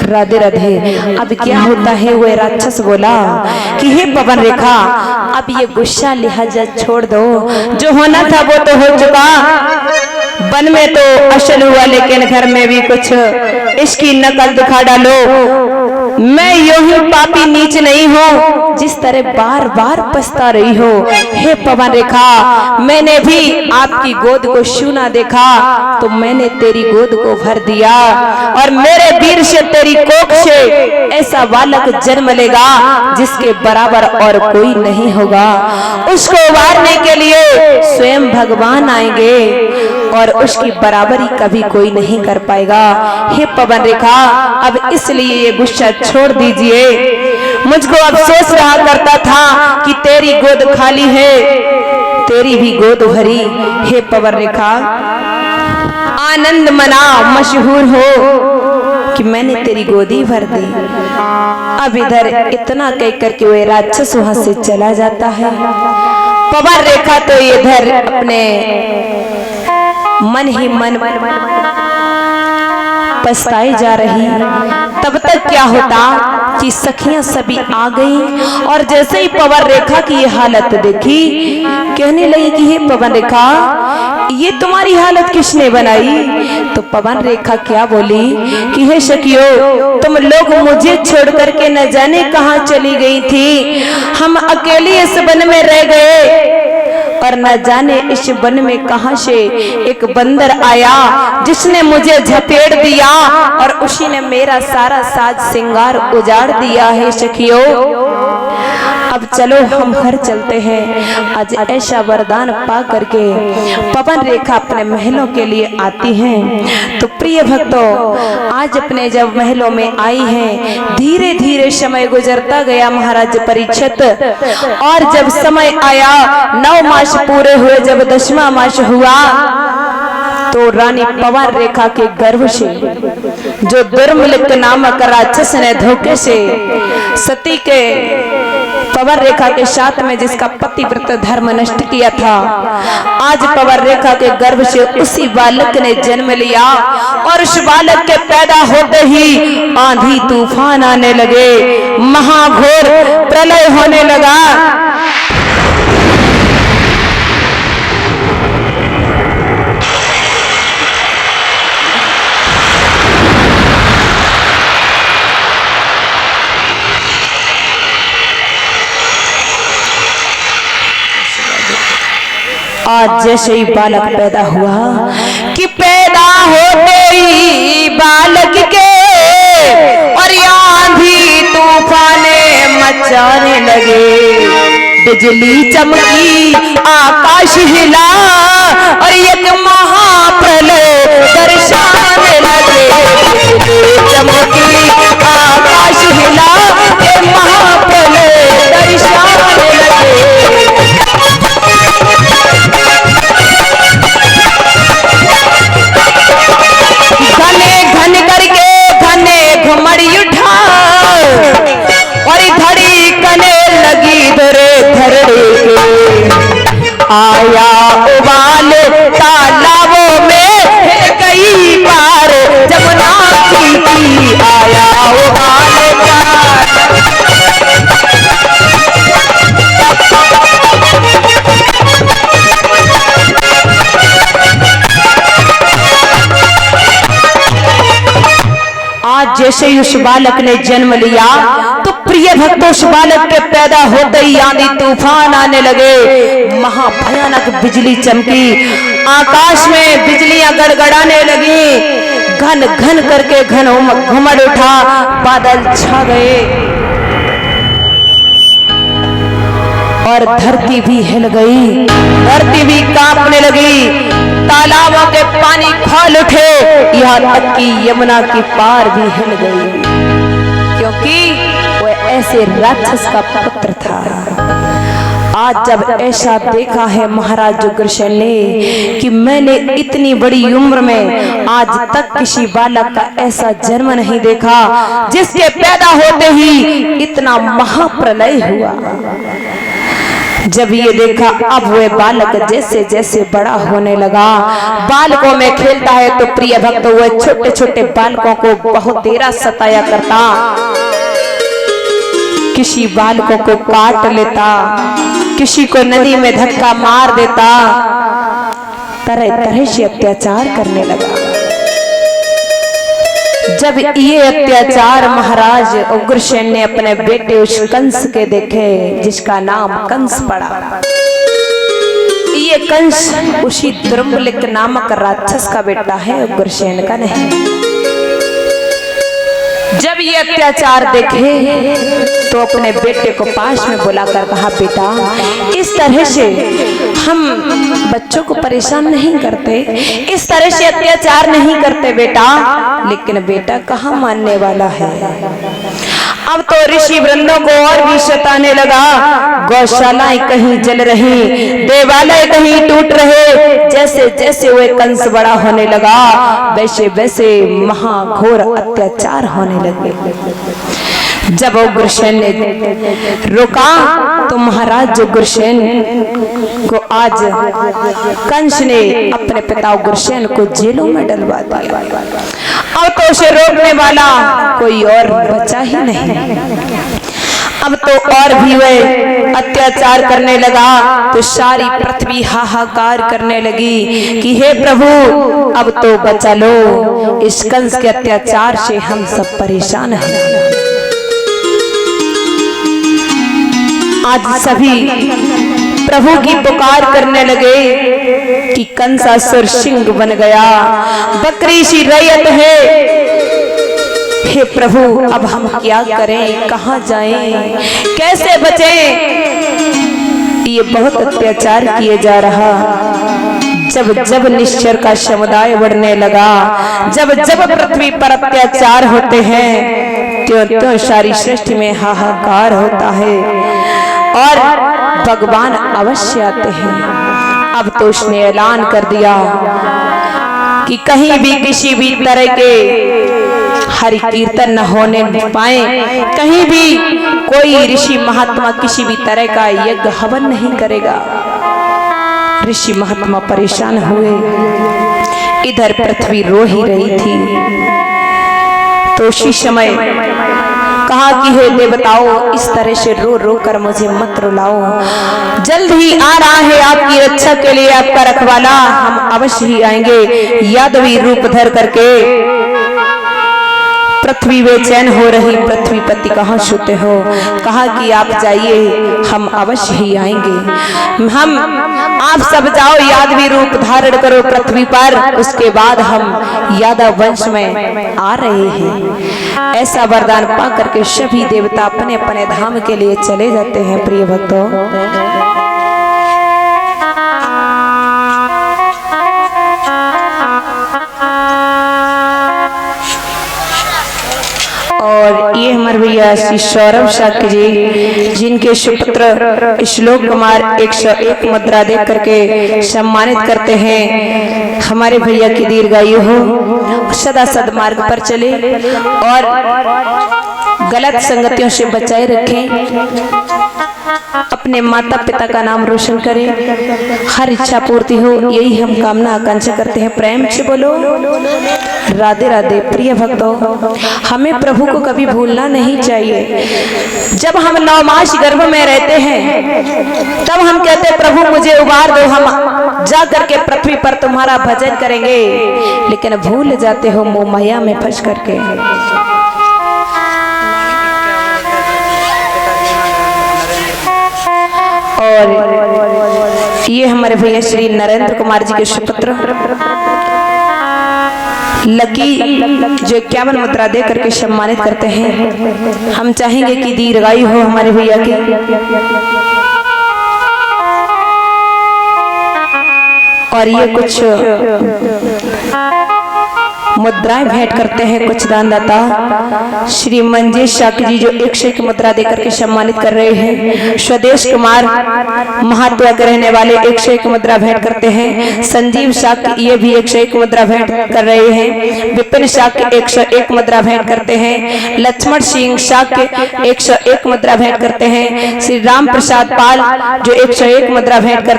राधे राधे। अब क्या होता है? वो राक्षस बोला कि हे पवन रेखा, अब ये गुस्सा लिहाजा छोड़ दो, जो होना था वो तो हो चुका। वन में तो असल हुआ, लेकिन घर में भी कुछ इसकी नकल दिखा डालो। मैं यूं ही पापी नीच नहीं हूँ जिस तरह बार बार पछता रही हो। हे पवन रेखा, मैंने भी आपकी गोद को छूना देखा तो मैंने तेरी गोद को भर दिया, और मेरे वीर से तेरी कोख से ऐसा बालक जन्म लेगा जिसके बराबर और कोई नहीं होगा। उसको उबारने के लिए स्वयं भगवान आएंगे और उसकी बराबरी कभी कोई नहीं कर पाएगा। हे पवन रेखा, अब इसलिए ये गुस्सा छोड़ दीजिए। मुझको अफसोस रहा करता था कि तेरी गोद खाली है, तेरी भी गोद भरी। हे पवन रेखा, आनंद मना, मशहूर हो कि मैंने तेरी गोदी भर दी। अब इधर इतना कह करके वो राक्षस वहां से चला जाता है। पवन रेखा तो इधर अपने मन ही मन पछताई जा रही। तब तक क्या होता कि सखियां सभी आ गईं, और जैसे ही पवन रेखा की ये हालत देखी, कहने लगी कि हे पवन रेखा, ये तुम्हारी हालत किसने बनाई? तो पवन रेखा क्या बोली कि हे सखियों, तुम लोग मुझे छोड़ करके न जाने कहां चली गई थी। हम अकेले इस वन में रह गए, और न जाने इस वन में कहां से एक बंदर आया जिसने मुझे झपेट दिया, और उसी ने मेरा सारा साज श्रृंगार उजाड़ दिया है। सखियों, अब चलो हम घर चलते हैं। आज ऐसा वरदान पा करके पवन रेखा अपने महलों के लिए आती हैं। तो प्रिय भक्तों, आज अपने जब महलों में आई हैं, धीरे धीरे समय गुजरता गया महाराज परीक्षित, और जब समय आया 9 मास पूरे हुए, जब 10वां मास हुआ, तो रानी पवन रेखा के गर्भ से जो दुर्मलिक नामक राक्षस ने धोखे से सती के पवन रेखा के साथ में जिसका पतिव्रत धर्म नष्ट किया था, आज पवन रेखा के गर्भ से उसी बालक ने जन्म लिया, और उस बालक के पैदा होते ही आंधी तूफान आने लगे, महाघोर प्रलय होने लगा। आज जैसे ही बालक पैदा हुआ कि पैदा होते ही बालक के और आंधी तूफाने मचाने लगे, बिजली चमकी, आकाश हिला, और एक महाप्रलय दर्शाने लगे। बिजली चमकी, आकाश हिला, एक महाप्रलय दर्शाने लगे। घुमड़ी उठा और धड़ी कने लगी धरे धरड़े के, आया उबाल तालाबों में कई बार जमुना की, आया उबाल आज जैसे ही उस बालक ने जन्म लिया, तो प्रिय भक्तों, उस बालक के पैदा होते ही आंधी तूफान आने लगे, महाभयानक बिजली चमकी, आकाश में बिजलियां गड़गड़ाने लगी, घन घन करके घुमड़ उठा, बादल छा गए, और धरती भी हिल गई, धरती भी कांपने लगी, तालाबों के पानी खोल उठे, यहाँ तक कि यमुना की पार भी हिल गई, क्योंकि वो ऐसे राक्षस का पुत्र था। आज जब ऐसा देखा है महाराज उग्रसेन ने कि मैंने इतनी बड़ी उम्र में आज तक किसी बालक का ऐसा जन्म नहीं देखा जिसके पैदा होते ही इतना महाप्रलय हुआ। जब ये देखा अब वह बालक जैसे जैसे बड़ा होने लगा, बालकों में खेलता है, तो प्रिय भक्त वह छोटे छोटे बालकों को बहुत देर सताया करता, किसी बालकों को काट लेता, किसी को नदी में धक्का मार देता, तरह तरह से अत्याचार करने लगा। जब ये अत्याचार महाराज उग्रसेन ने अपने बेटे उस कंस के देखे, जिसका नाम कंस पड़ा। ये कंस उसी द्रुम्बलिक नामक राक्षस का बेटा है, उग्रसेन का नहीं। जब ये अत्याचार देखे तो अपने बेटे को पास में बुलाकर कहा, बेटा इस तरह से हम बच्चों को परेशान नहीं करते, इस तरह से अत्याचार नहीं करते बेटा। लेकिन बेटा कहाँ मानने वाला है। अब तो ऋषि वृंदों को और भी सताने लगा। गौशालाएं कहीं जल रही, देवालय कहीं टूट रहे। जैसे जैसे वह कंस बड़ा होने लगा, वैसे वैसे महाघोर अत्याचार होने लगे। जब उग्रसेन ने रोका तो महाराज उग्रसेन को आज कंस ने अपने पिता उग्रसेन को जेलों में डलवा दिया। अब तो उसे रोकने वाला कोई और बचा ही नहीं। अब तो और भी वह अत्याचार करने लगा, तो सारी पृथ्वी हाहाकार करने लगी कि हे प्रभु अब तो बचा लो, इस कंस के अत्याचार से हम सब परेशान हैं। आज सभी प्रभु की पुकार करने लगे कि कंसासुर सिंह बन गया, बकरी सी रैयत है। हे प्रभु अब हम क्या करें, कहाँ जाएं, कैसे बचें। ये बहुत अत्याचार किए जा रहा। जब जब निश्चर का समुदाय बढ़ने लगा, जब जब पृथ्वी पर अत्याचार होते हैं, त्यों त्यों सारी सृष्टि में हाहाकार होता है और भगवान अवश्य आते हैं। अब तो उसने ऐलान कर दिया कि कहीं भी किसी भी तरह के हरि कीर्तन न होने पाए, कहीं भी कोई ऋषि महात्मा किसी भी तरह का यज्ञ हवन नहीं करेगा। ऋषि महात्मा परेशान हुए। इधर पृथ्वी रो ही रही थी। तो उसी समय कहा कि हे देवताओं, इस तरह से रो रो कर मुझे मत रुलाओ। जल्द ही आ रहा है आपकी रक्षा के लिए आपका रखवाला, हम अवश्य ही आएंगे यादवी रूप धर करके। पृथ्वी बेचैन हो रही, पृथ्वीपति कहाँ सोते हो। कहा कि आप जाइए, हम अवश्य ही आएंगे। हम आप सब जाओ, यादवी रूप धारण करो पृथ्वी पर, उसके बाद हम यादव वंश में आ रहे हैं। ऐसा वरदान पा करके सभी देवता अपने अपने धाम के लिए चले जाते हैं। प्रिय भक्तों, और ये हमारे भैया श्री सौरभ शाक्य जी, जिनके सुपुत्र श्लोक कुमार 101 मुद्रा दे करके सम्मानित करते हैं। हमारे भैया की दीर्घायु हो, सदा सदमार्ग पर चले और गलत संगतियों से बचाए रखें, अपने माता पिता का नाम रोशन करें, हर इच्छा पूर्ति हो, यही हम कामना आकांक्षा करते हैं। प्रेम से बोलो राधे राधे। प्रिय भक्तों, हमें प्रभु को कभी भूलना नहीं चाहिए। जब हम 9 मास गर्भ में रहते हैं, तब हम कहते हैं प्रभु मुझे उबार दो, हम जा करके पृथ्वी पर तुम्हारा भजन करेंगे। लेकिन भूल जाते हो मोह माया में फंस करके। और ये हमारे भैया श्री नरेंद्र कुमार जी के सुपुत्र लकी जो 51 मुद्रा दे करके सम्मानित करते हैं। हम चाहेंगे कि दीर्घायु हो हमारे भैया की। और ये कुछ मुद्राएं भेंट करते हैं कुछ दानदाता। श्री मंजेश शाक्य जी जो 101 मुद्रा देकर के सम्मानित कर रहे हैं। स्वदेश कुमार महात्मा के रहने वाले 101 मुद्रा भेंट करते हैं। संजीव शाक्य ये भी 101 मुद्रा भेंट कर रहे हैं। विपिन शाक्य 101 मुद्रा भेंट करते हैं। लक्ष्मण सिंह शाक्य 101 मुद्रा भेंट करते हैं। श्री राम प्रसाद पाल जो 101 मुद्रा भेंट करते हैं।